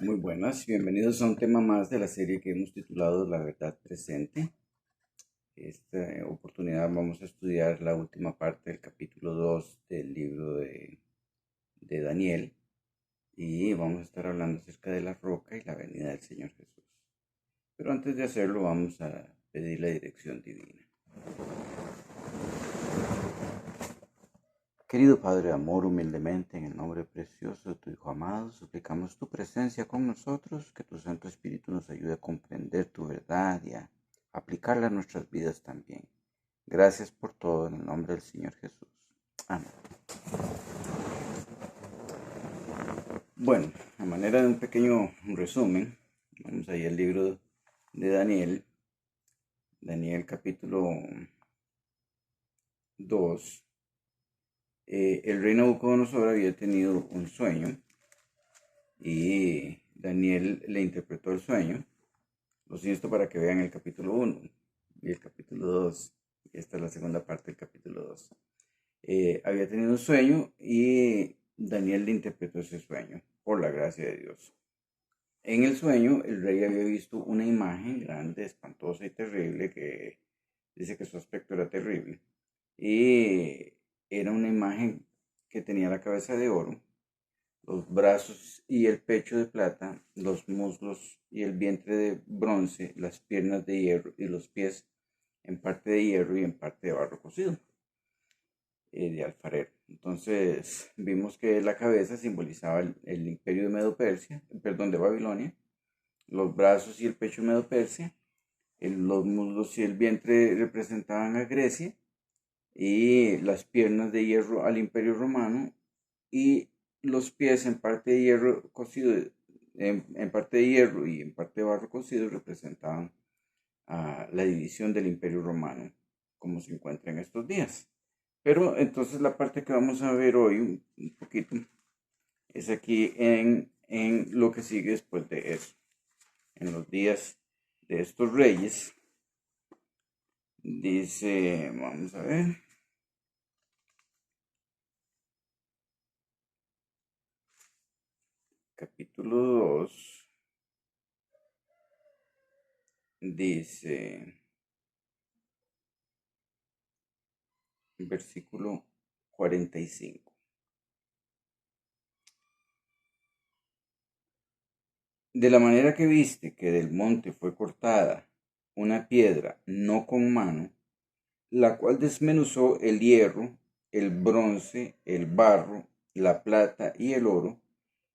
Muy buenas, bienvenidos a un tema más de la serie que hemos titulado La Verdad Presente. Esta oportunidad vamos a estudiar la última parte del capítulo 2 del libro de Daniel y vamos a estar hablando acerca de la roca y la venida del Señor Jesús. Pero antes de hacerlo vamos a pedir la dirección divina. Querido Padre de amor, humildemente, en el nombre precioso de tu Hijo amado, suplicamos tu presencia con nosotros, que tu Santo Espíritu nos ayude a comprender tu verdad y a aplicarla a nuestras vidas también. Gracias por todo, en el nombre del Señor Jesús. Amén. Bueno, a manera de un pequeño resumen, vamos ahí al libro de Daniel capítulo 2. El rey Nabucodonosor había tenido un sueño y Daniel le interpretó el sueño. Los insto para que vean el capítulo 1 y el capítulo 2. Esta es la segunda parte del capítulo 2. Había tenido un sueño y Daniel le interpretó ese sueño por la gracia de Dios. En el sueño, el rey había visto una imagen grande, espantosa y terrible que dice que su aspecto era terrible. Y era una imagen que tenía la cabeza de oro, los brazos y el pecho de plata, los muslos y el vientre de bronce, las piernas de hierro y los pies en parte de hierro y en parte de barro cocido, de alfarero. Entonces vimos que la cabeza simbolizaba el imperio de Medo-Persia, perdón, de Babilonia, los brazos y el pecho de Medo-Persia, los muslos y el vientre representaban a Grecia y las piernas de hierro al imperio romano y los pies en parte de hierro cocido, en parte de hierro y en parte de barro cocido representaban a la división del imperio romano como se encuentra en estos días. Pero entonces la parte que vamos a ver hoy un poquito es aquí en lo que sigue después de eso. En los días de estos reyes, dice, vamos a ver, capítulo 2, dice, versículo 45. De la manera que viste que del monte fue cortada una piedra no con mano, la cual desmenuzó el hierro, el bronce, el barro, la plata y el oro,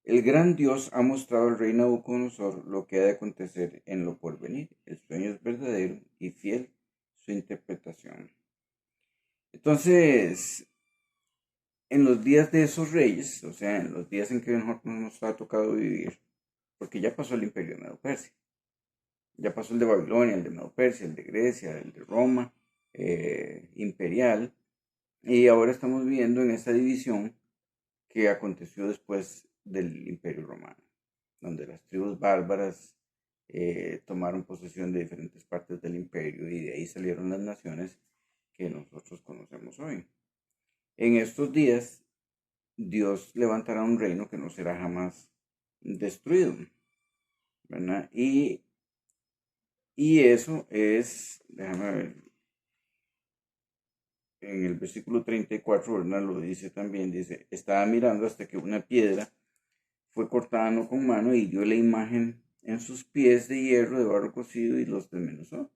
el gran Dios ha mostrado al rey Nabucodonosor lo que ha de acontecer en lo porvenir. El sueño es verdadero y fiel su interpretación. Entonces, en los días de esos reyes, o sea, en los días en que nosotros nos ha tocado vivir, porque ya pasó el imperio de Medo-Persia, ya pasó el de Babilonia, el de Medo-Persia, el de Grecia, el de Roma, imperial, y ahora estamos viendo en esta división que aconteció después del imperio romano, donde las tribus bárbaras tomaron posesión de diferentes partes del imperio y de ahí salieron las naciones que nosotros conocemos hoy. En estos días, Dios levantará un reino que no será jamás destruido, ¿verdad? Y eso es, déjame ver, en el versículo 34, ¿verdad? Lo dice también, dice, estaba mirando hasta que una piedra fue cortada no con mano y dio la imagen en sus pies de hierro, de barro cocido y los desmenuzó.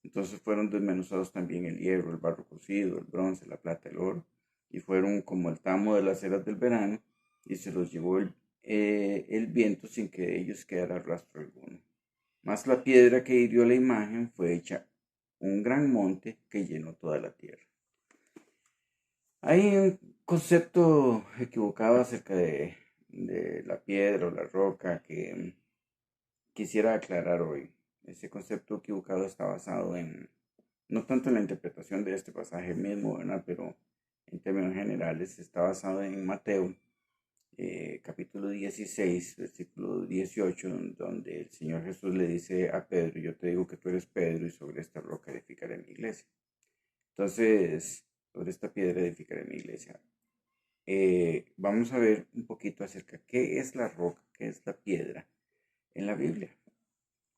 Entonces fueron desmenuzados también el hierro, el barro cocido, el bronce, la plata, el oro, y fueron como el tamo de las eras del verano, y se los llevó el viento sin que de ellos quedara rastro alguno. Mas la piedra que hirió la imagen fue hecha un gran monte que llenó toda la tierra. Hay un concepto equivocado acerca de la piedra o la roca que quisiera aclarar hoy. Ese concepto equivocado está basado no tanto en la interpretación de este pasaje mismo, ¿verdad? Pero en términos generales está basado en Mateo, capítulo 16, versículo 18, donde el Señor Jesús le dice a Pedro, yo te digo que tú eres Pedro y sobre esta roca edificaré mi iglesia. Entonces, sobre esta piedra edificaré mi iglesia. Vamos a ver un poquito acerca de qué es la roca, qué es la piedra en la Biblia,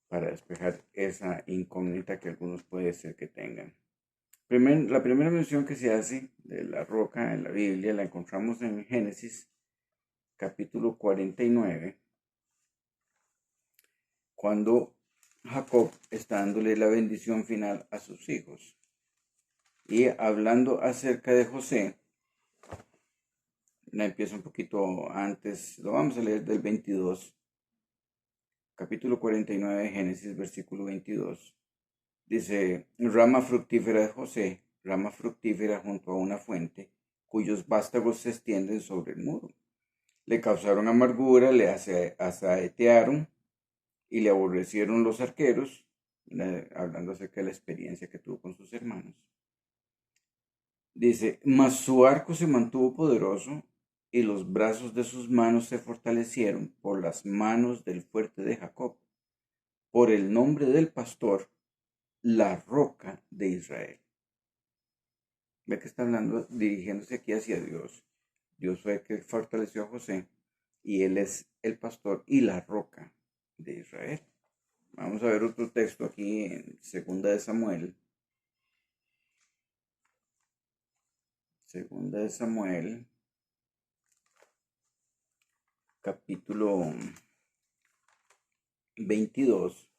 para despejar esa incógnita que algunos puede ser que tengan. La primera mención que se hace de la roca en la Biblia la encontramos en Génesis capítulo 49, cuando Jacob está dándole la bendición final a sus hijos. Y hablando acerca de José, la empieza un poquito antes, lo vamos a leer del 22, capítulo 49 de Génesis, versículo 22. Dice, rama fructífera de José, rama fructífera junto a una fuente, cuyos vástagos se extienden sobre el muro. Le causaron amargura, le asaetearon y le aborrecieron los arqueros, hablando acerca de la experiencia que tuvo con sus hermanos. Dice, mas su arco se mantuvo poderoso y los brazos de sus manos se fortalecieron por las manos del fuerte de Jacob, por el nombre del pastor, la roca de Israel. Ve que está hablando, dirigiéndose aquí hacia Dios. Dios fue el que fortaleció a José y él es el pastor y la roca de Israel. Vamos a ver otro texto aquí en Segunda de Samuel. Segunda de Samuel, capítulo 22,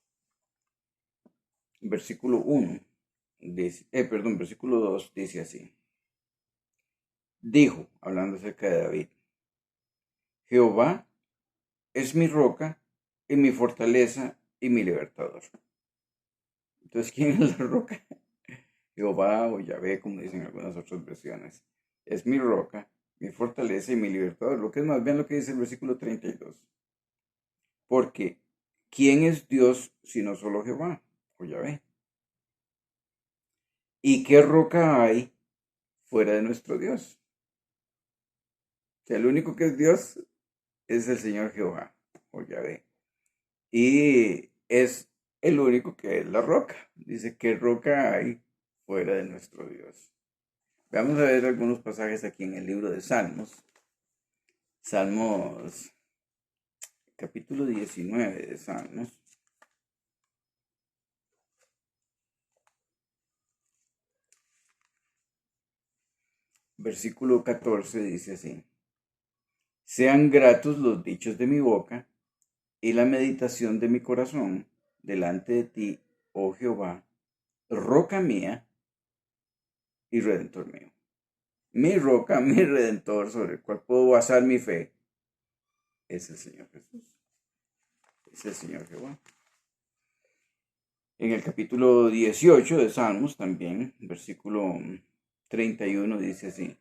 versículo 1. Versículo 2 dice así. Dijo, hablando acerca de David, Jehová es mi roca y mi fortaleza y mi libertador. Entonces, ¿quién es la roca? Jehová o Yahvé, como dicen algunas otras versiones. Es mi roca, mi fortaleza y mi libertador. Lo que es más, vean lo que dice el versículo 32. Porque, ¿quién es Dios sino solo Jehová o Yahvé? ¿Y qué roca hay fuera de nuestro Dios? O sea, el único que es Dios es el Señor Jehová o Yahvé. Y es el único que es la roca. Dice, ¿qué roca hay fuera de nuestro Dios? Vamos a ver algunos pasajes aquí en el libro de Salmos. Salmos, capítulo 19 de Salmos. Versículo 14 dice así. Sean gratos los dichos de mi boca y la meditación de mi corazón delante de ti, oh Jehová, roca mía y redentor mío. Mi roca, mi redentor, sobre el cual puedo basar mi fe, es el Señor Jesús. Es el Señor Jehová. En el capítulo 18 de Salmos también, versículo 31 dice así.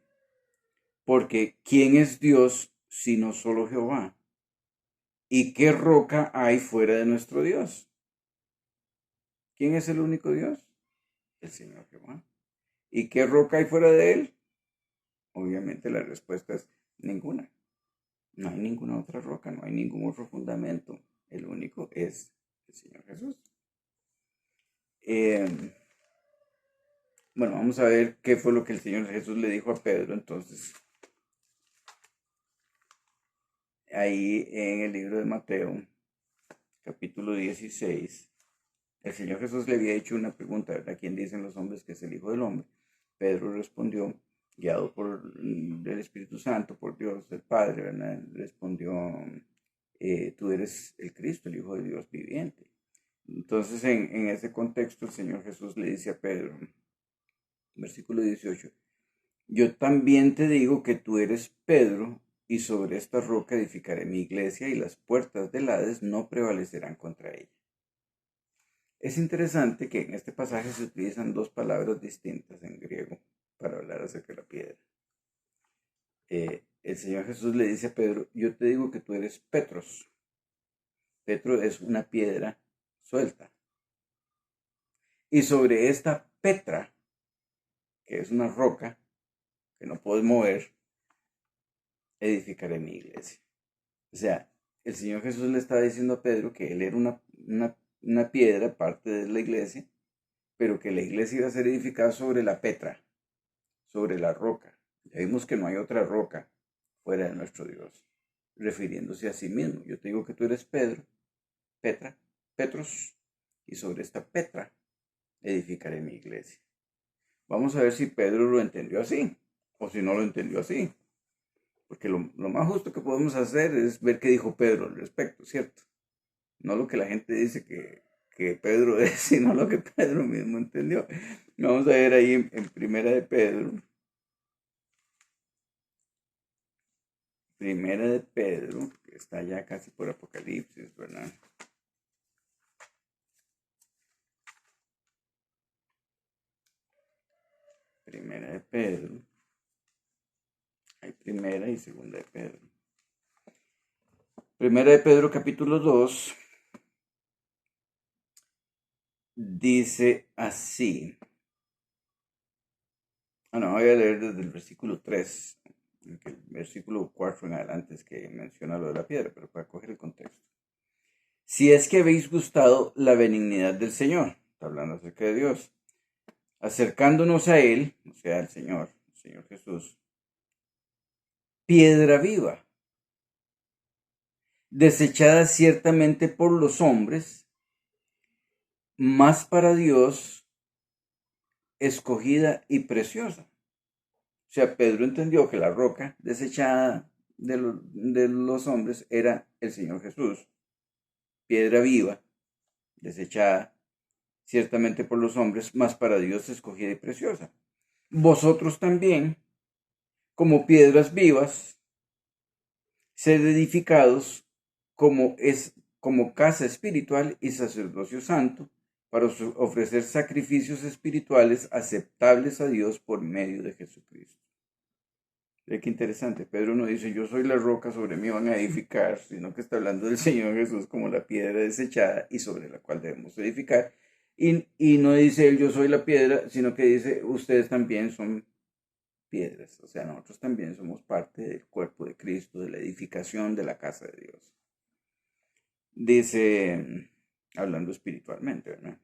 Porque ¿quién es Dios sino solo Jehová? ¿Y qué roca hay fuera de nuestro Dios? ¿Quién es el único Dios? El Señor Jehová. ¿Y qué roca hay fuera de él? Obviamente la respuesta es ninguna. No hay ninguna otra roca, no hay ningún otro fundamento. El único es el Señor Jesús. Bueno, vamos a ver qué fue lo que el Señor Jesús le dijo a Pedro entonces. Ahí en el libro de Mateo, capítulo 16, el Señor Jesús le había hecho una pregunta, ¿a quién dicen los hombres que es el Hijo del Hombre? Pedro respondió, guiado por el Espíritu Santo, por Dios, el Padre, ¿verdad? Respondió, tú eres el Cristo, el Hijo de Dios viviente. Entonces, en ese contexto, el Señor Jesús le dice a Pedro, versículo 18, yo también te digo que tú eres Pedro, y sobre esta roca edificaré mi iglesia, y las puertas del Hades no prevalecerán contra ella. Es interesante que en este pasaje se utilizan dos palabras distintas en griego para hablar acerca de la piedra. El Señor Jesús le dice a Pedro, yo te digo que tú eres Petros. Petro es una piedra suelta. Y sobre esta Petra, que es una roca que no puedes mover, edificaré mi iglesia. O sea, el Señor Jesús le estaba diciendo a Pedro que él era una piedra, parte de la iglesia, pero que la iglesia iba a ser edificada sobre la Petra, sobre la roca. Ya vimos que no hay otra roca fuera de nuestro Dios, refiriéndose a sí mismo. Yo te digo que tú eres Pedro, Petra, Petros, y sobre esta Petra edificaré mi iglesia. Vamos a ver si Pedro lo entendió así, o si no lo entendió así. Porque lo más justo que podemos hacer es ver qué dijo Pedro al respecto, ¿cierto? No lo que la gente dice que Pedro es, sino lo que Pedro mismo entendió. Vamos a ver ahí en Primera de Pedro. Primera de Pedro, que está ya casi por Apocalipsis, ¿verdad? Primera de Pedro. Hay primera y segunda de Pedro. Primera de Pedro capítulo 2 dice así. Bueno, voy a leer desde el versículo 3. El versículo 4 en adelante es que menciona lo de la piedra, pero para coger el contexto. Si es que habéis gustado la benignidad del Señor, está hablando acerca de Dios, acercándonos a Él, o sea, al Señor, el Señor Jesús, piedra viva, desechada ciertamente por los hombres, mas para Dios escogida y preciosa. O sea, Pedro entendió que la roca desechada de los hombres era el Señor Jesús, piedra viva, desechada ciertamente por los hombres, mas para Dios escogida y preciosa. Vosotros también, como piedras vivas, sed edificados como casa espiritual y sacerdocio santo, para ofrecer sacrificios espirituales aceptables a Dios por medio de Jesucristo. Qué interesante, Pedro no dice yo soy la roca, sobre mí van a edificar, sino que está hablando del Señor Jesús como la piedra desechada y sobre la cual debemos edificar. Y no dice él yo soy la piedra, sino que dice ustedes también son piedras, o sea, nosotros también somos parte del cuerpo de Cristo, de la edificación de la casa de Dios. Dice, hablando espiritualmente, ¿verdad?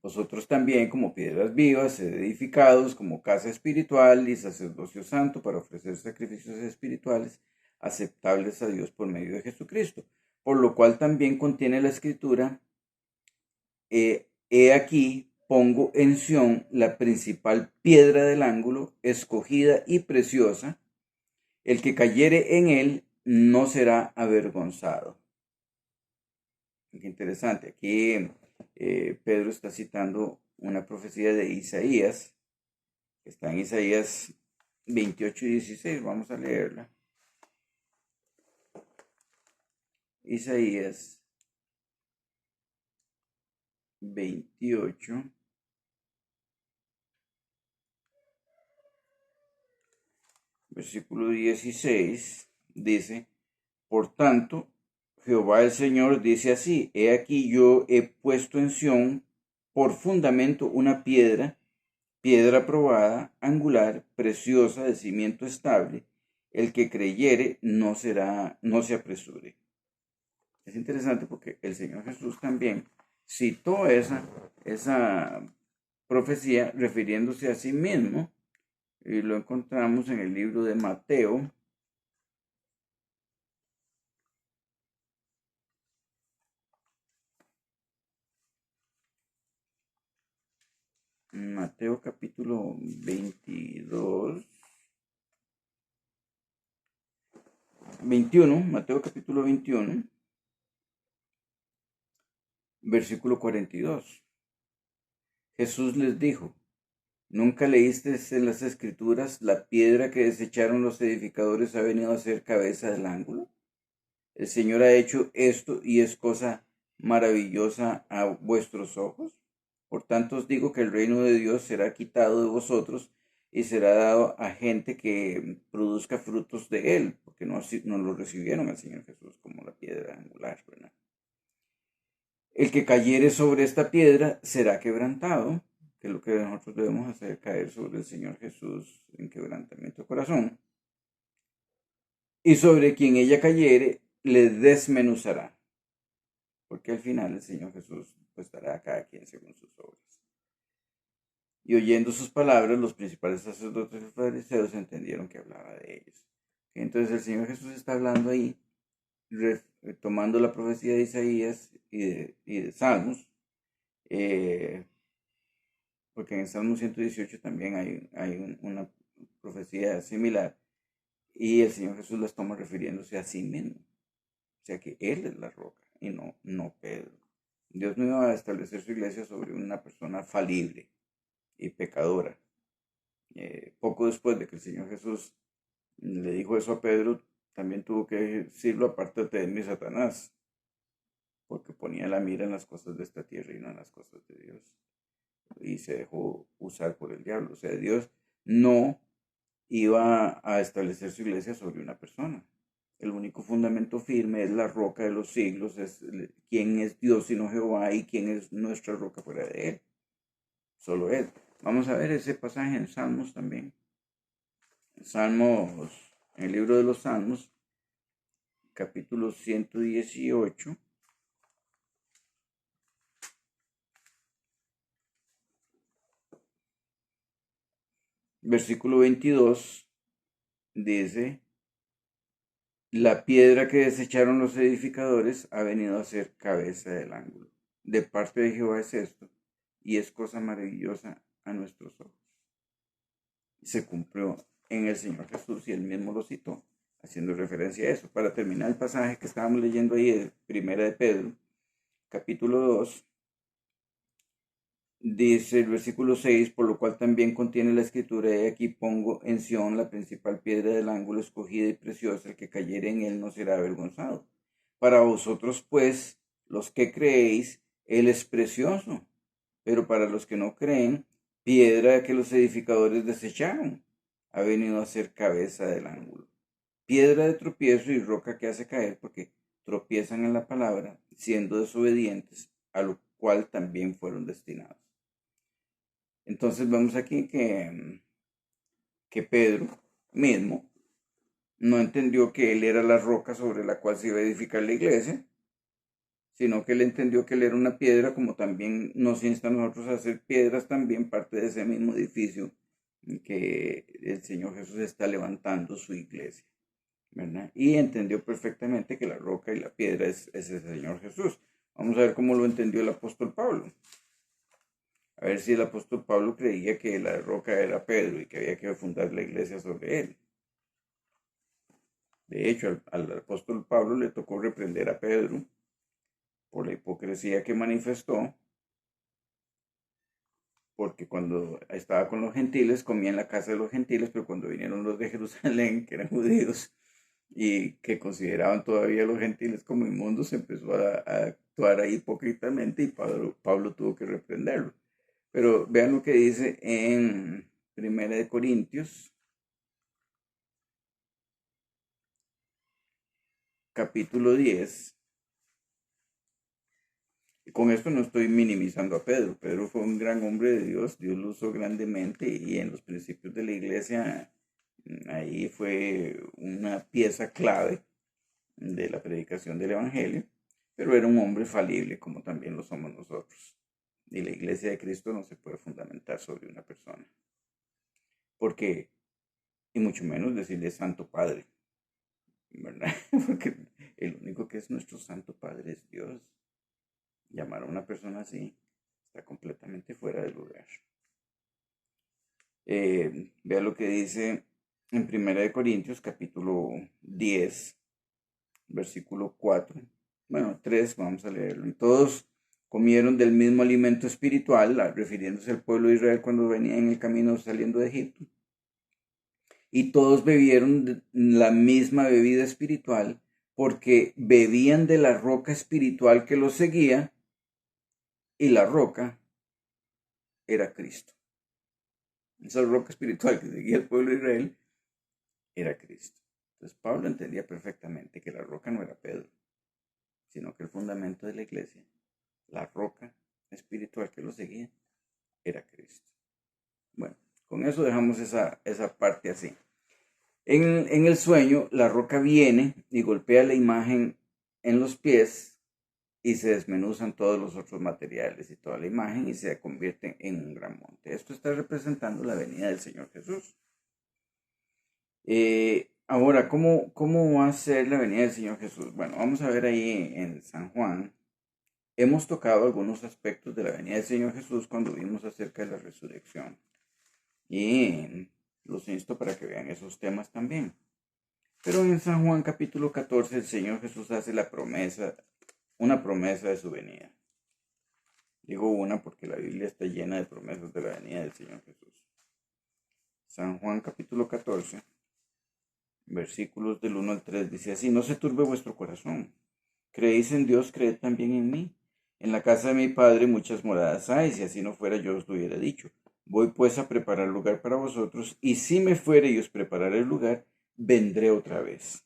Vosotros también, como piedras vivas, sed edificados como casa espiritual y sacerdocio santo para ofrecer sacrificios espirituales aceptables a Dios por medio de Jesucristo. Por lo cual también contiene la escritura, he aquí, pongo en Sión la principal piedra del ángulo, escogida y preciosa. El que cayere en él no será avergonzado. Qué interesante. Aquí Pedro está citando una profecía de Isaías, que está en Isaías 28 y 16. Vamos a leerla. Isaías 28. Versículo 16 dice, por tanto, Jehová el Señor dice así, he aquí yo he puesto en Sión por fundamento una piedra probada, angular, preciosa, de cimiento estable, el que creyere no se apresure. Es interesante porque el Señor Jesús también citó esa profecía refiriéndose a sí mismo, y lo encontramos en el libro de Mateo. Mateo capítulo 22. 21, Mateo capítulo 21, versículo 42. Jesús les dijo, ¿nunca leísteis en las Escrituras la piedra que desecharon los edificadores ha venido a ser cabeza del ángulo? El Señor ha hecho esto y es cosa maravillosa a vuestros ojos. Por tanto os digo que el reino de Dios será quitado de vosotros y será dado a gente que produzca frutos de él, porque no lo recibieron al Señor Jesús como la piedra angular, ¿verdad? El que cayere sobre esta piedra será quebrantado, que es lo que nosotros debemos hacer, caer sobre el Señor Jesús en quebrantamiento de corazón, y sobre quien ella cayere le desmenuzará, porque al final el Señor Jesús pues dará a cada quien según sus obras. Y oyendo sus palabras, los principales sacerdotes y fariseos entendieron que hablaba de ellos. Entonces el Señor Jesús está hablando ahí tomando la profecía de Isaías y de Salmos, eh, porque en el Salmo 118 también hay una profecía similar, y el Señor Jesús las toma refiriéndose a sí mismo. O sea que Él es la roca y no Pedro. Dios no iba a establecer su iglesia sobre una persona falible y pecadora. Poco después de que el Señor Jesús le dijo eso a Pedro, también tuvo que decirlo: apártate de mí, Satanás, porque ponía la mira en las cosas de esta tierra y no en las cosas de Dios. Y se dejó usar por el diablo. O sea, Dios no iba a establecer su iglesia sobre una persona. El único fundamento firme es la roca de los siglos, es quién es Dios sino Jehová y quién es nuestra roca fuera de Él. Solo Él. Vamos a ver ese pasaje en Salmos también. Salmos, en el libro de los Salmos, capítulo 118. Versículo 22 dice: la piedra que desecharon los edificadores ha venido a ser cabeza del ángulo. De parte de Jehová es esto, y es cosa maravillosa a nuestros ojos. Se cumplió en el Señor Jesús y él mismo lo citó, haciendo referencia a eso. Para terminar el pasaje que estábamos leyendo ahí de Primera de Pedro, capítulo 2, dice el versículo 6: por lo cual también contiene la escritura: y aquí pongo en Sión la principal piedra del ángulo, escogida y preciosa, el que cayere en él no será avergonzado. Para vosotros, pues, los que creéis, él es precioso, pero para los que no creen, piedra que los edificadores desecharon, ha venido a ser cabeza del ángulo. Piedra de tropiezo y roca que hace caer, porque tropiezan en la palabra, siendo desobedientes, a lo cual también fueron destinados. Entonces vemos aquí que Pedro mismo no entendió que él era la roca sobre la cual se iba a edificar la iglesia, sino que él entendió que él era una piedra, como también nos insta a nosotros a hacer piedras también parte de ese mismo edificio que el Señor Jesús está levantando su iglesia, ¿verdad? Y entendió perfectamente que la roca y la piedra es el Señor Jesús. Vamos a ver cómo lo entendió el apóstol Pablo. A ver si el apóstol Pablo creía que la roca era Pedro y que había que fundar la iglesia sobre él. De hecho, al apóstol Pablo le tocó reprender a Pedro por la hipocresía que manifestó, porque cuando estaba con los gentiles comía en la casa de los gentiles, pero cuando vinieron los de Jerusalén, que eran judíos y que consideraban todavía a los gentiles como inmundos, empezó a actuar ahí hipócritamente, y Pablo tuvo que reprenderlo. Pero vean lo que dice en Primera de Corintios, capítulo 10. Y con esto no estoy minimizando a Pedro. Pedro fue un gran hombre de Dios. Dios lo usó grandemente, y en los principios de la iglesia ahí fue una pieza clave de la predicación del evangelio. Pero era un hombre falible, como también lo somos nosotros. Y la iglesia de Cristo no se puede fundamentar sobre una persona. Porque, y mucho menos decirle Santo Padre, ¿verdad? Porque el único que es nuestro Santo Padre es Dios. Llamar a una persona así está completamente fuera de lugar. Vea lo que dice en 1 Corintios capítulo 10, versículo 4. Bueno, 3, vamos a leerlo. Y todos comieron del mismo alimento espiritual, refiriéndose al pueblo de Israel cuando venía en el camino saliendo de Egipto. Y todos bebieron la misma bebida espiritual, porque bebían de la roca espiritual que los seguía, y la roca era Cristo. Esa roca espiritual que seguía el pueblo de Israel era Cristo. Entonces Pablo entendía perfectamente que la roca no era Pedro, sino que el fundamento de la iglesia, la roca espiritual que lo seguía, era Cristo. Bueno, con eso dejamos esa parte así. En el sueño, la roca viene y golpea la imagen en los pies, y se desmenuzan todos los otros materiales y toda la imagen, y se convierte en un gran monte. Esto está representando la venida del Señor Jesús. Ahora, ¿cómo va a ser la venida del Señor Jesús? Bueno, vamos a ver ahí en San Juan. Hemos tocado algunos aspectos de la venida del Señor Jesús cuando vimos acerca de la resurrección. Y los insto para que vean esos temas también. Pero en San Juan capítulo 14 el Señor Jesús hace una promesa de su venida. Digo una porque la Biblia está llena de promesas de la venida del Señor Jesús. San Juan capítulo 14, versículos del 1 al 3 dice así: no se turbe vuestro corazón. Creéis en Dios, creed también en mí. En la casa de mi Padre muchas moradas hay, si así no fuera yo os lo hubiera dicho. Voy pues a preparar lugar para vosotros, y si me fuere y os prepararé el lugar, vendré otra vez.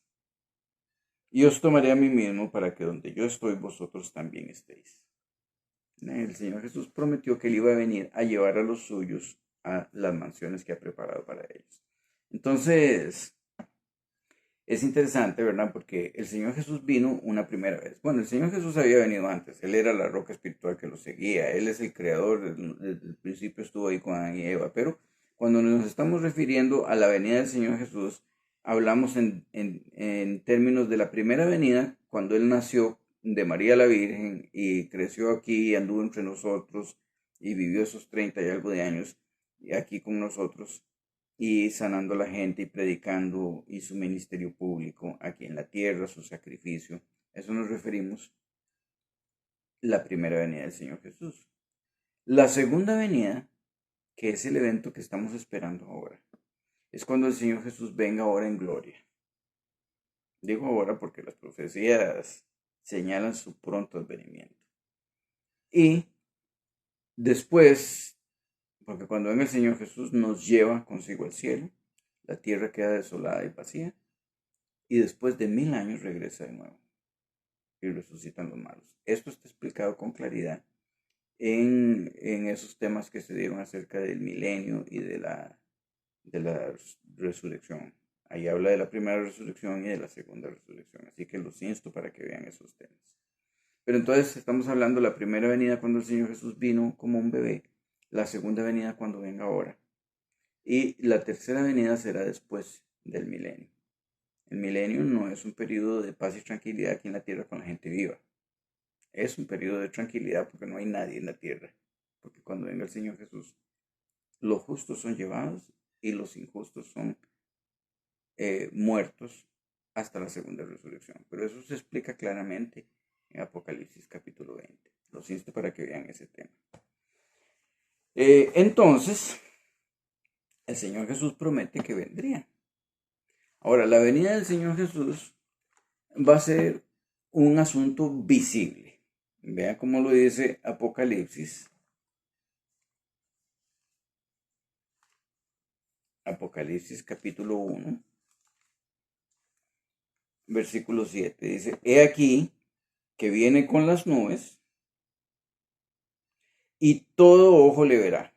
Y os tomaré a mí mismo para que donde yo estoy, vosotros también estéis. El Señor Jesús prometió que Él iba a venir a llevar a los suyos a las mansiones que ha preparado para ellos. Entonces, es interesante, ¿verdad? Porque el Señor Jesús vino una primera vez. Bueno, el Señor Jesús había venido antes. Él era la roca espiritual que lo seguía. Él es el creador. Desde el principio estuvo ahí con Adán y Eva. Pero cuando nos estamos refiriendo a la venida del Señor Jesús, hablamos en términos de la primera venida, cuando Él nació de María la Virgen y creció aquí y anduvo entre nosotros y vivió esos 30 y algo de años aquí con nosotros y sanando a la gente y predicando y su ministerio público aquí en la tierra, su sacrificio. A eso nos referimos la primera venida del Señor Jesús. La segunda venida, que es el evento que estamos esperando ahora, es cuando el Señor Jesús venga ahora en gloria. Digo ahora porque las profecías señalan su pronto advenimiento. Y después, porque cuando venga el Señor Jesús nos lleva consigo al cielo, la tierra queda desolada y vacía, y después de 1000 años regresa de nuevo y resucitan los malos. Esto está explicado con claridad en esos temas que se dieron acerca del milenio y de la resurrección. Ahí habla de la primera resurrección y de la segunda resurrección, así que los insto para que vean esos temas. Pero entonces estamos hablando de la primera venida cuando el Señor Jesús vino como un bebé, la segunda venida cuando venga ahora, y la tercera venida será después del milenio. El milenio no es un periodo de paz y tranquilidad aquí en la tierra con la gente viva. Es un periodo de tranquilidad porque no hay nadie en la tierra. Porque cuando venga el Señor Jesús, los justos son llevados y los injustos son muertos hasta la segunda resurrección. Pero eso se explica claramente en Apocalipsis capítulo 20. Los insto para que vean ese tema. Entonces, el Señor Jesús promete que vendría. Ahora, la venida del Señor Jesús va a ser un asunto visible. Vean cómo lo dice Apocalipsis. Apocalipsis capítulo 1, versículo 7. Dice: he aquí que viene con las nubes y todo ojo le verá.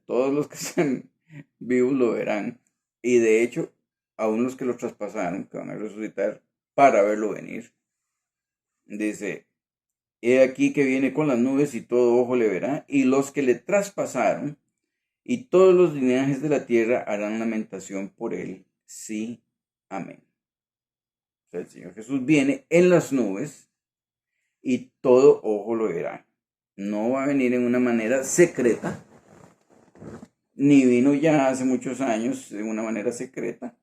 Todos los que están vivos lo verán. Y de hecho, aún los que lo traspasaron, que van a resucitar para verlo venir. Dice: he aquí que viene con las nubes y todo ojo le verá, y los que le traspasaron y todos los linajes de la tierra harán lamentación por él. Sí, amén. O sea, el Señor Jesús viene en las nubes y todo ojo lo verá. No va a venir en una manera secreta, ni vino ya hace muchos años de una manera secreta.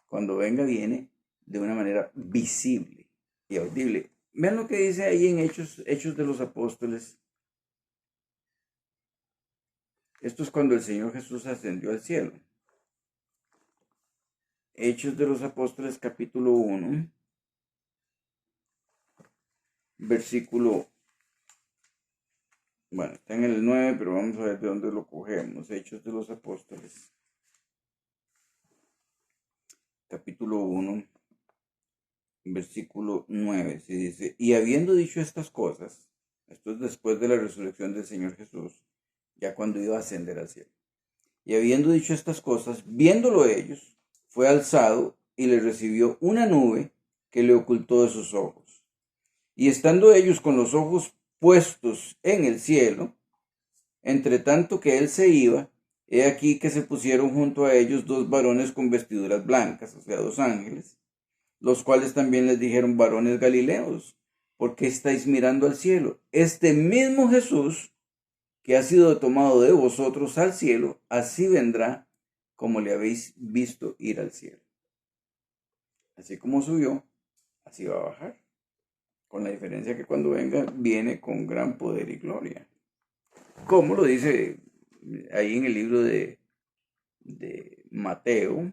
Cuando venga, viene de una manera visible y audible. Vean lo que dice ahí en Hechos de los Apóstoles. Esto es cuando el Señor Jesús ascendió al cielo. Hechos de los Apóstoles capítulo 1, versículo, bueno, está en el 9, pero vamos a ver de dónde lo cogemos. Hechos de los Apóstoles, capítulo 1, versículo 9, se dice: y habiendo dicho estas cosas, esto es después de la resurrección del Señor Jesús, ya cuando iba a ascender al cielo. Y habiendo dicho estas cosas, viéndolo ellos, fue alzado y le recibió una nube que le ocultó de sus ojos. Y estando ellos con los ojos puestos en el cielo, entre tanto que él se iba, He aquí que se pusieron junto a ellos dos varones con vestiduras blancas, o sea, dos ángeles, los cuales también les dijeron: varones Galileos, ¿por qué estáis mirando al cielo? Este mismo Jesús que ha sido tomado de vosotros al cielo, así vendrá como le habéis visto ir al cielo. Así como subió, así va a bajar. Con la diferencia que cuando venga, viene con gran poder y gloria. Como lo dice ahí en el libro de Mateo,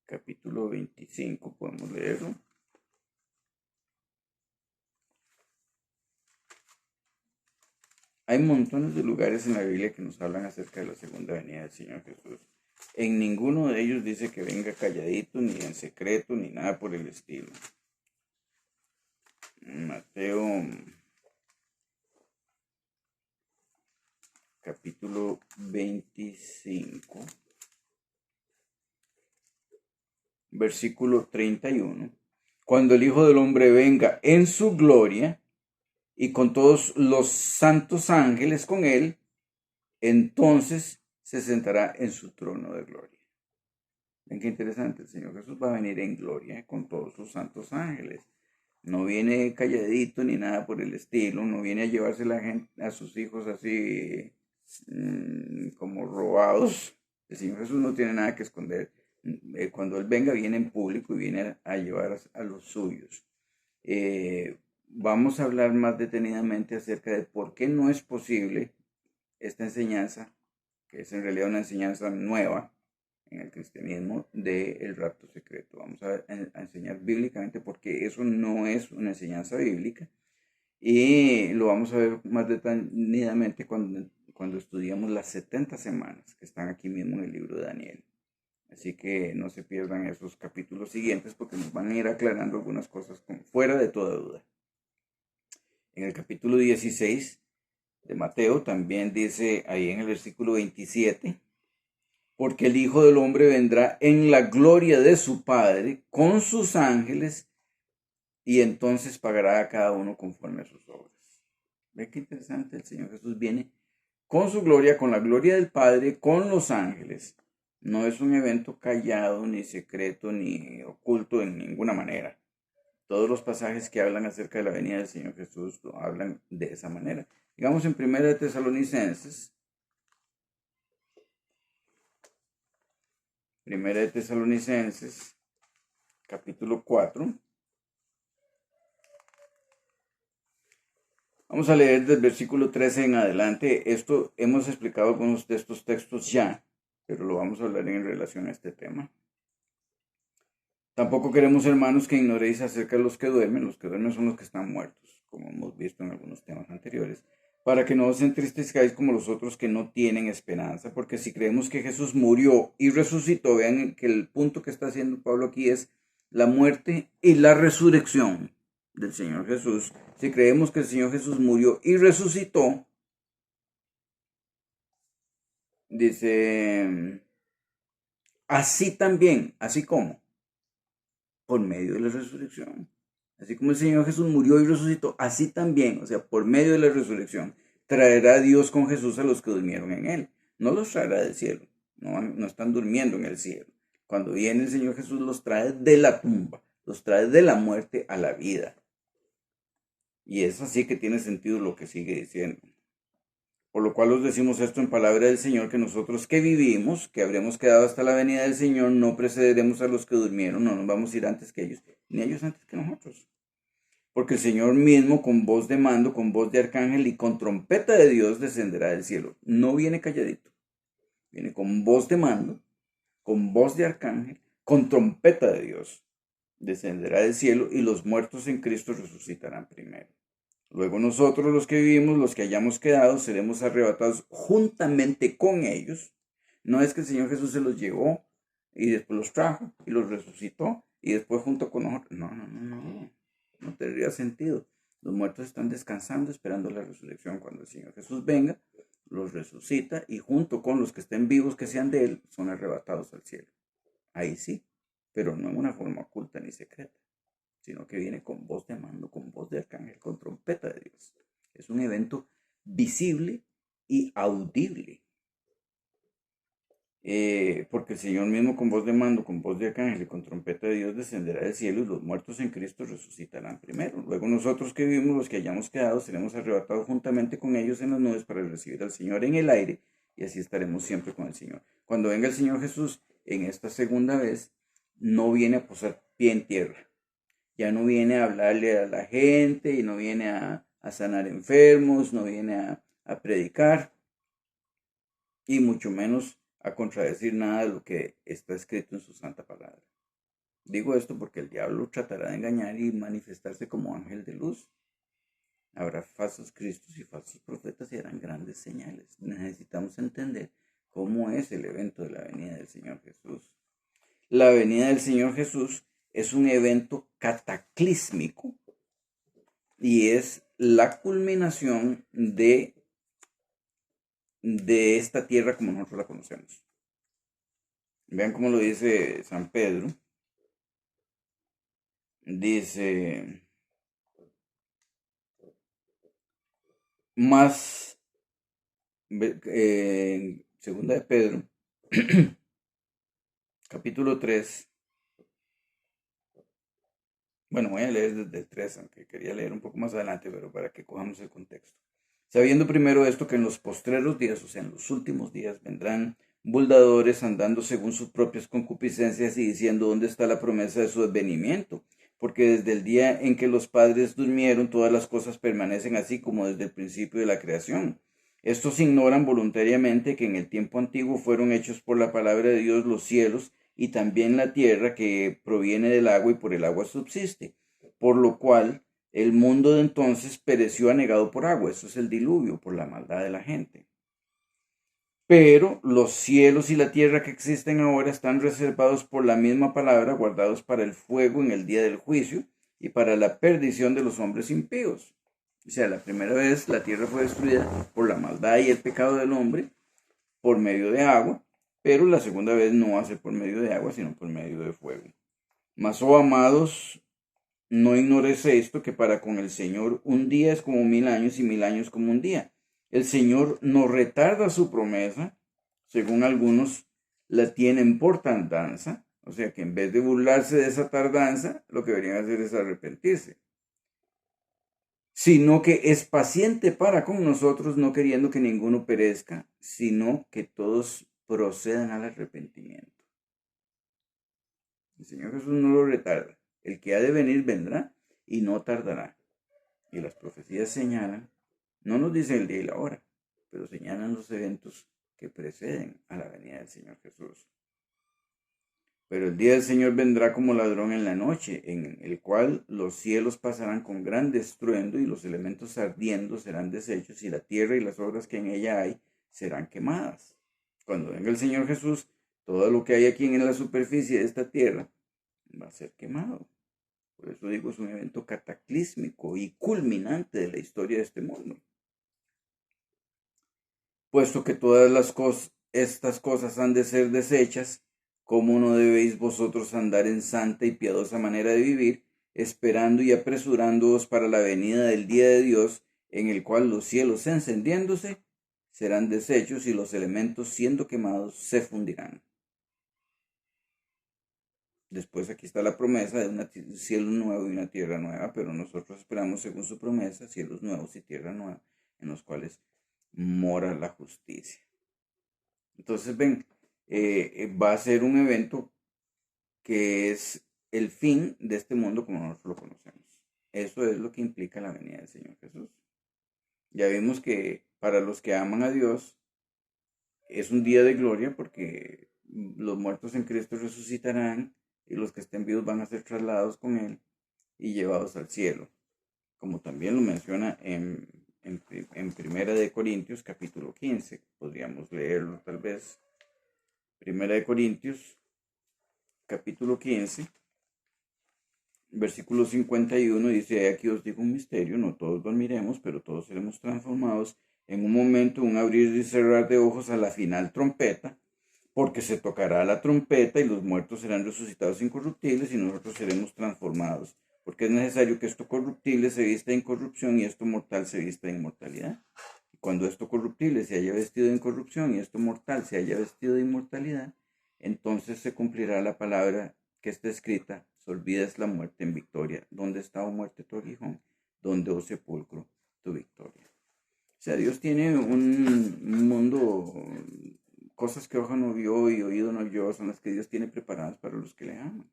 capítulo 25, podemos leerlo. Hay montones de lugares en la Biblia que nos hablan acerca de la segunda venida del Señor Jesús. En ninguno de ellos dice que venga calladito, ni en secreto, ni nada por el estilo. Mateo capítulo 25, versículo 31. Cuando el Hijo del Hombre venga en su gloria y con todos los santos ángeles con él, entonces se sentará en su trono de gloria. Ven qué interesante, el Señor Jesús va a venir en gloria con todos sus santos ángeles. No viene calladito ni nada por el estilo, no viene a llevarse la gente, a sus hijos así como robados. El Señor Jesús no tiene nada que esconder. Cuando Él venga, viene en público y viene a llevar a los suyos. Vamos a hablar más detenidamente acerca de por qué no es posible esta enseñanza, que es en realidad una enseñanza nueva en el cristianismo, del rapto secreto. Vamos a enseñar bíblicamente porque eso no es una enseñanza bíblica, y lo vamos a ver más detenidamente cuando estudiamos las 70 semanas que están aquí mismo en el libro de Daniel. Así que no se pierdan esos capítulos siguientes porque nos van a ir aclarando algunas cosas fuera de toda duda. En el capítulo 16 de Mateo también dice ahí en el versículo 27: porque el Hijo del Hombre vendrá en la gloria de su Padre con sus ángeles, y entonces pagará a cada uno conforme a sus obras. Ve qué interesante, el Señor Jesús viene con su gloria, con la gloria del Padre, con los ángeles. No es un evento callado, ni secreto, ni oculto en ninguna manera. Todos los pasajes que hablan acerca de la venida del Señor Jesús hablan de esa manera. Digamos en 1 Tesalonicenses, 1 Tesalonicenses, capítulo 4. Vamos a leer del versículo 13 en adelante. Esto hemos explicado algunos de estos textos ya, pero lo vamos a hablar en relación a este tema. Tampoco queremos, hermanos, que ignoréis acerca de los que duermen. Los que duermen son los que están muertos, como hemos visto en algunos temas anteriores, para que no os entristezcáis como los otros que no tienen esperanza, porque si creemos que Jesús murió y resucitó, vean que el punto que está haciendo Pablo aquí es la muerte y la resurrección del Señor Jesús. Si creemos que el Señor Jesús murió y resucitó, dice, así también, así como, por medio de la resurrección. Así como el Señor Jesús murió y resucitó, así también, o sea, por medio de la resurrección, traerá Dios con Jesús a los que durmieron en él. No los traerá del cielo, no están durmiendo en el cielo. Cuando viene el Señor Jesús los trae de la tumba, los trae de la muerte a la vida. Y es así que tiene sentido lo que sigue diciendo. Por lo cual os decimos esto en palabra del Señor, que nosotros que vivimos, que habremos quedado hasta la venida del Señor, no precederemos a los que durmieron, no nos vamos a ir antes que ellos, ni ellos antes que nosotros. Porque el Señor mismo, con voz de mando, con voz de arcángel y con trompeta de Dios, descenderá del cielo. No viene calladito, viene con voz de mando, con voz de arcángel, con trompeta de Dios. Descenderá del cielo y los muertos en Cristo resucitarán primero. Luego nosotros los que vivimos, los que hayamos quedado, seremos arrebatados juntamente con ellos. No es que el Señor Jesús se los llevó y después los trajo y los resucitó y después junto con nosotros. No tendría sentido. Los muertos están descansando esperando la resurrección. Cuando el Señor Jesús venga, los resucita y junto con los que estén vivos que sean de Él, son arrebatados al cielo. Ahí sí, pero no en una forma oculta ni secreta, sino que viene con voz de mando, con voz de arcángel, con trompeta de Dios. Es un evento visible y audible. Porque el Señor mismo con voz de mando, con voz de arcángel y con trompeta de Dios descenderá del cielo y los muertos en Cristo resucitarán primero. Luego nosotros que vivimos, los que hayamos quedado, seremos arrebatados juntamente con ellos en las nubes para recibir al Señor en el aire y así estaremos siempre con el Señor. Cuando venga el Señor Jesús en esta segunda vez, no viene a posar pie en tierra. Ya no viene a hablarle a la gente y no viene a sanar enfermos, no viene a predicar y mucho menos a contradecir nada de lo que está escrito en su santa palabra. Digo esto porque el diablo tratará de engañar y manifestarse como ángel de luz. Habrá falsos cristos y falsos profetas y harán grandes señales. Necesitamos entender cómo es el evento de la venida del Señor Jesús. La venida del Señor Jesús es un evento cataclísmico y es la culminación de esta tierra como nosotros la conocemos. Vean cómo lo dice San Pedro. Dice, más, segunda de Pedro, capítulo 3. Bueno, voy a leer desde el 3, aunque quería leer un poco más adelante, pero para que cojamos el contexto. Sabiendo primero esto, que en los postreros días, o sea, en los últimos días, vendrán burladores andando según sus propias concupiscencias y diciendo dónde está la promesa de su advenimiento. Porque desde el día en que los padres durmieron, todas las cosas permanecen así como desde el principio de la creación. Estos ignoran voluntariamente que en el tiempo antiguo fueron hechos por la palabra de Dios los cielos y también la tierra que proviene del agua y por el agua subsiste. Por lo cual el mundo de entonces pereció anegado por agua. Eso es el diluvio, por la maldad de la gente. Pero los cielos y la tierra que existen ahora están reservados por la misma palabra, guardados para el fuego en el día del juicio y para la perdición de los hombres impíos. O sea, la primera vez la tierra fue destruida por la maldad y el pecado del hombre por medio de agua, pero la segunda vez no va a ser por medio de agua, sino por medio de fuego. Mas, oh amados, no ignores esto, que para con el Señor un día es como 1000 años y 1000 años como un día. El Señor no retarda su promesa, según algunos la tienen por tardanza, o sea que en vez de burlarse de esa tardanza, lo que deberían hacer es arrepentirse, sino que es paciente para con nosotros, no queriendo que ninguno perezca, sino que todos procedan al arrepentimiento. El Señor Jesús no lo retarda. El que ha de venir vendrá y no tardará. Y las profecías señalan, no nos dicen el día y la hora, pero señalan los eventos que preceden a la venida del Señor Jesús. Pero el día del Señor vendrá como ladrón en la noche, en el cual los cielos pasarán con gran estruendo y los elementos ardiendo serán deshechos y la tierra y las obras que en ella hay serán quemadas. Cuando venga el Señor Jesús, todo lo que hay aquí en la superficie de esta tierra va a ser quemado. Por eso digo, es un evento cataclísmico y culminante de la historia de este mundo. Puesto que todas estas cosas han de ser deshechas, ¿cómo no debéis vosotros andar en santa y piadosa manera de vivir, esperando y apresurándoos para la venida del día de Dios, en el cual los cielos encendiéndose serán deshechos y los elementos siendo quemados se fundirán? Después aquí está la promesa de un cielo nuevo y una tierra nueva, pero nosotros esperamos según su promesa cielos nuevos y tierra nueva, en los cuales mora la justicia. Entonces ven, va a ser un evento que es el fin de este mundo como nosotros lo conocemos. Eso es lo que implica la venida del Señor Jesús. Ya vimos que para los que aman a Dios es un día de gloria porque los muertos en Cristo resucitarán y los que estén vivos van a ser trasladados con Él y llevados al cielo, como también lo menciona en Primera de Corintios capítulo 15. Podríamos leerlo tal vez. Primera de Corintios capítulo 15, versículo 51 dice: aquí os digo un misterio, no todos dormiremos, pero todos seremos transformados en un momento, un abrir y cerrar de ojos a la final trompeta, porque se tocará la trompeta y los muertos serán resucitados incorruptibles y nosotros seremos transformados, porque es necesario que esto corruptible se vista de incorrupción y esto mortal se vista de inmortalidad. Cuando esto corruptible se haya vestido de incorrupción y esto mortal se haya vestido de inmortalidad, entonces se cumplirá la palabra que está escrita: se olvida es la muerte en victoria. ¿Dónde está, oh muerte, tu aguijón? ¿Dónde, oh sepulcro, tu victoria? O sea, Dios tiene un mundo, cosas que ojo no vio y oído no oyó, son las que Dios tiene preparadas para los que le aman.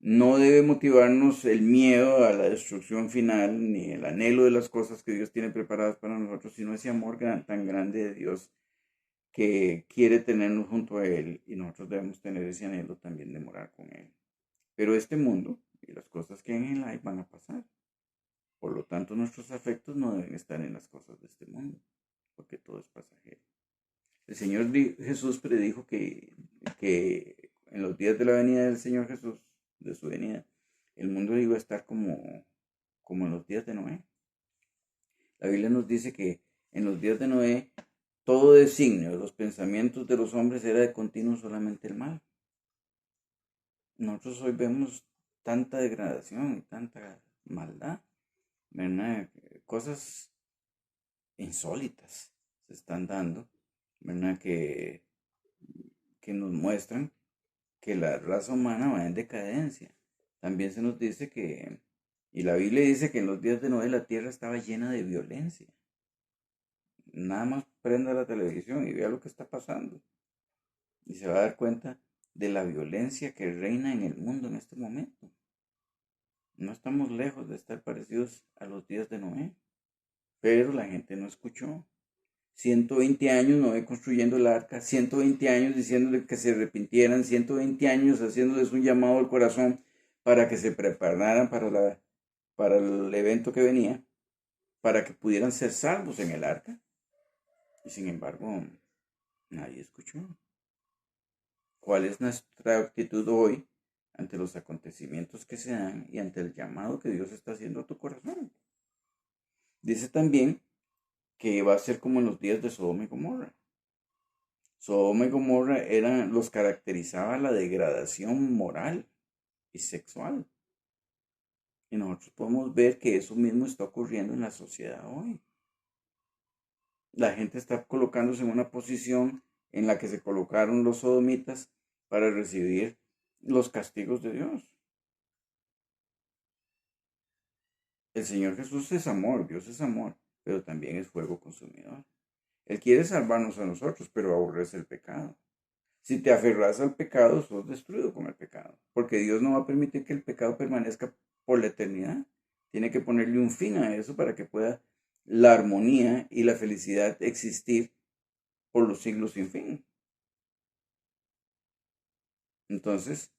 No debe motivarnos el miedo a la destrucción final, ni el anhelo de las cosas que Dios tiene preparadas para nosotros, sino ese amor tan grande de Dios que quiere tenernos junto a Él, y nosotros debemos tener ese anhelo también de morar con Él. Pero este mundo y las cosas que hay en él van a pasar. Por lo tanto, nuestros afectos no deben estar en las cosas de este mundo, porque todo es pasajero. El Señor Jesús predijo que en los días de la venida del Señor Jesús, de su venida, el mundo iba a estar como en los días de Noé. La Biblia nos dice que en los días de Noé, todo designio de los pensamientos de los hombres era de continuo solamente el mal. Nosotros hoy vemos tanta degradación y tanta maldad, ¿verdad? Cosas insólitas se están dando, ¿verdad? Que nos muestran que la raza humana va en decadencia. También se nos dice y la Biblia dice que en los días de Noé la tierra estaba llena de violencia. Nada más prenda la televisión y vea lo que está pasando. Y se va a dar cuenta de la violencia que reina en el mundo en este momento. No estamos lejos de estar parecidos a los días de Noé. Pero la gente no escuchó. 120 años Noé construyendo el arca, 120 años diciéndole que se arrepintieran, 120 años haciéndoles un llamado al corazón para que se prepararan para el evento que venía, para que pudieran ser salvos en el arca. Y sin embargo, nadie escuchó. ¿Cuál es nuestra actitud hoy ante los acontecimientos que se dan y ante el llamado que Dios está haciendo a tu corazón? Dice también que va a ser como en los días de Sodoma y Gomorra. Sodoma y Gomorra los caracterizaba la degradación moral y sexual. Y nosotros podemos ver que eso mismo está ocurriendo en la sociedad hoy. La gente está colocándose en una posición en la que se colocaron los sodomitas para recibir los castigos de Dios. El Señor Jesús es amor, Dios es amor, pero también es fuego consumidor. Él quiere salvarnos a nosotros, pero aborrece el pecado. Si te aferras al pecado, sos destruido con el pecado, porque Dios no va a permitir que el pecado permanezca por la eternidad. Tiene que ponerle un fin a eso para que pueda la armonía y la felicidad existir por los siglos sin fin. Entonces,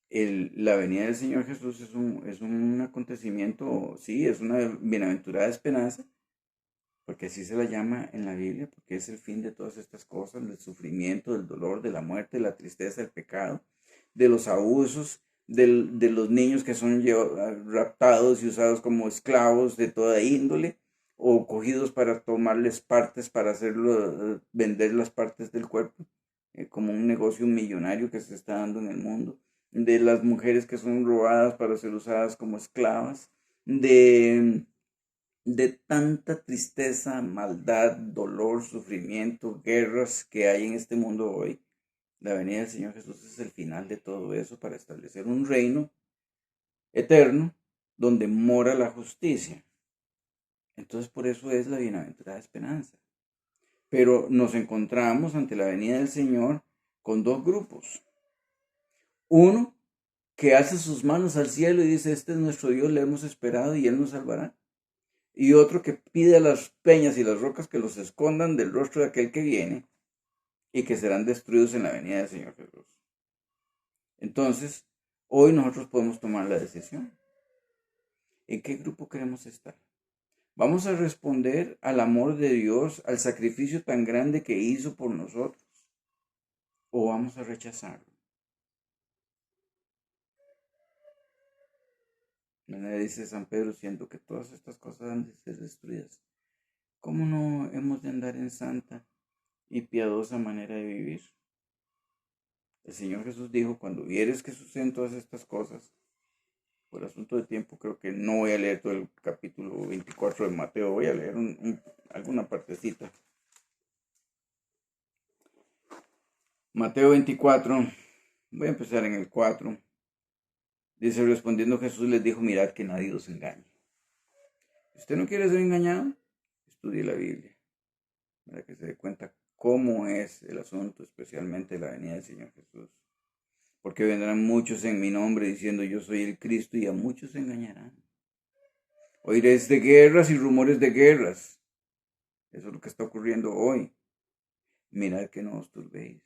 la venida del Señor Jesús es un acontecimiento, sí, es una bienaventurada esperanza, porque así se la llama en la Biblia, porque es el fin de todas estas cosas, del sufrimiento, del dolor, de la muerte, de la tristeza, del pecado, de los abusos, de los niños que son raptados y usados como esclavos de toda índole, o cogidos para tomarles partes, para vender las partes del cuerpo, como un negocio millonario que se está dando en el mundo, de las mujeres que son robadas para ser usadas como esclavas, de tanta tristeza, maldad, dolor, sufrimiento, guerras que hay en este mundo hoy. La venida del Señor Jesús es el final de todo eso para establecer un reino eterno donde mora la justicia. Entonces por eso es la bienaventurada esperanza. Pero nos encontramos ante la venida del Señor con dos grupos. Uno que alza sus manos al cielo y dice: este es nuestro Dios, le hemos esperado y Él nos salvará. Y otro que pide a las peñas y las rocas que los escondan del rostro de aquel que viene y que serán destruidos en la venida del Señor Jesús. Entonces, hoy nosotros podemos tomar la decisión. ¿En qué grupo queremos estar? ¿Vamos a responder al amor de Dios, al sacrificio tan grande que hizo por nosotros? ¿O vamos a rechazarlo? Dice San Pedro: siento que todas estas cosas han de ser destruidas, ¿cómo no hemos de andar en santa y piadosa manera de vivir? El Señor Jesús dijo: cuando vieres que suceden todas estas cosas, por asunto de tiempo, creo que no voy a leer todo el capítulo 24 de Mateo, voy a leer alguna partecita. Mateo 24, voy a empezar en el 4. Dice, respondiendo Jesús les dijo, mirad que nadie os engañe. Si usted no quiere ser engañado, estudie la Biblia, para que se dé cuenta cómo es el asunto, especialmente la venida del Señor Jesús. Porque vendrán muchos en mi nombre diciendo, yo soy el Cristo, y a muchos se engañarán. Oiréis de guerras y rumores de guerras. Eso es lo que está ocurriendo hoy. Mirad que no os turbéis.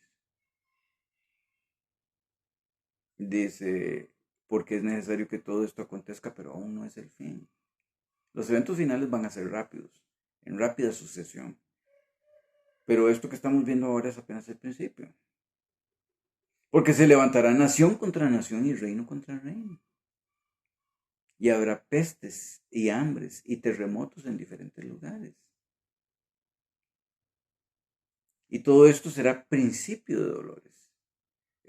Dice, porque es necesario que todo esto acontezca, pero aún no es el fin. Los eventos finales van a ser rápidos, en rápida sucesión. Pero esto que estamos viendo ahora es apenas el principio. Porque se levantará nación contra nación y reino contra reino. Y habrá pestes y hambres y terremotos en diferentes lugares. Y todo esto será principio de dolores.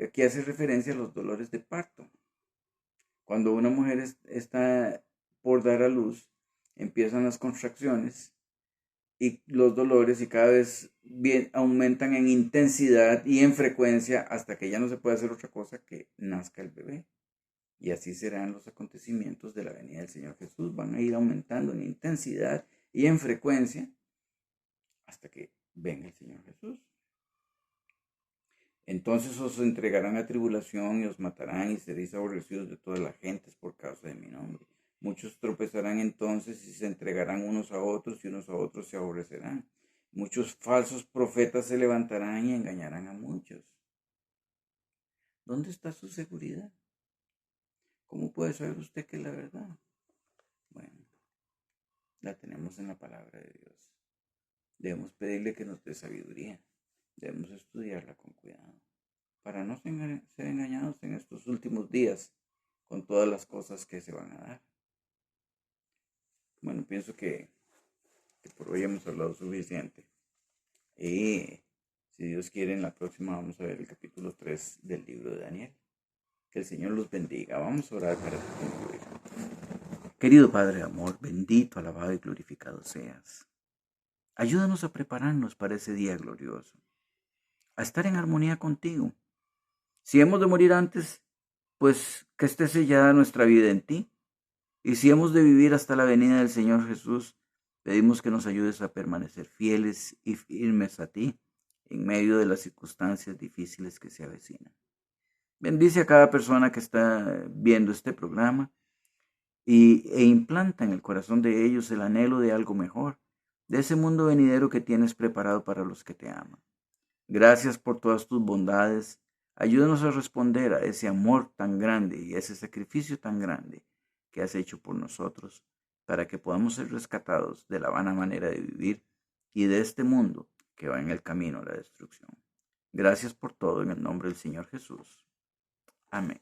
Aquí hace referencia a los dolores de parto. Cuando una mujer está por dar a luz, empiezan las contracciones y los dolores y cada vez aumentan en intensidad y en frecuencia hasta que ya no se puede hacer otra cosa que nazca el bebé. Y así serán los acontecimientos de la venida del Señor Jesús. Van a ir aumentando en intensidad y en frecuencia hasta que venga el Señor Jesús. Entonces os entregarán a tribulación y os matarán y seréis aborrecidos de todas las gentes por causa de mi nombre. Muchos tropezarán entonces y se entregarán unos a otros y unos a otros se aborrecerán. Muchos falsos profetas se levantarán y engañarán a muchos. ¿Dónde está su seguridad? ¿Cómo puede saber usted que es la verdad? Bueno, la tenemos en la palabra de Dios. Debemos pedirle que nos dé sabiduría. Debemos estudiarla con cuidado para no ser engañados en estos últimos días con todas las cosas que se van a dar. Bueno, pienso que por hoy hemos hablado suficiente. Y si Dios quiere, en la próxima vamos a ver el capítulo 3 del libro de Daniel. Que el Señor los bendiga. Vamos a orar para concluir. Querido Padre de amor, bendito, alabado y glorificado seas. Ayúdanos a prepararnos para ese día glorioso, a estar en armonía contigo. Si hemos de morir antes, pues que esté sellada nuestra vida en ti. Y si hemos de vivir hasta la venida del Señor Jesús, pedimos que nos ayudes a permanecer fieles y firmes a ti en medio de las circunstancias difíciles que se avecinan. Bendice a cada persona que está viendo este programa e implanta en el corazón de ellos el anhelo de algo mejor, de ese mundo venidero que tienes preparado para los que te aman. Gracias por todas tus bondades. Ayúdanos a responder a ese amor tan grande y a ese sacrificio tan grande que has hecho por nosotros, para que podamos ser rescatados de la vana manera de vivir y de este mundo que va en el camino a la destrucción. Gracias por todo en el nombre del Señor Jesús. Amén.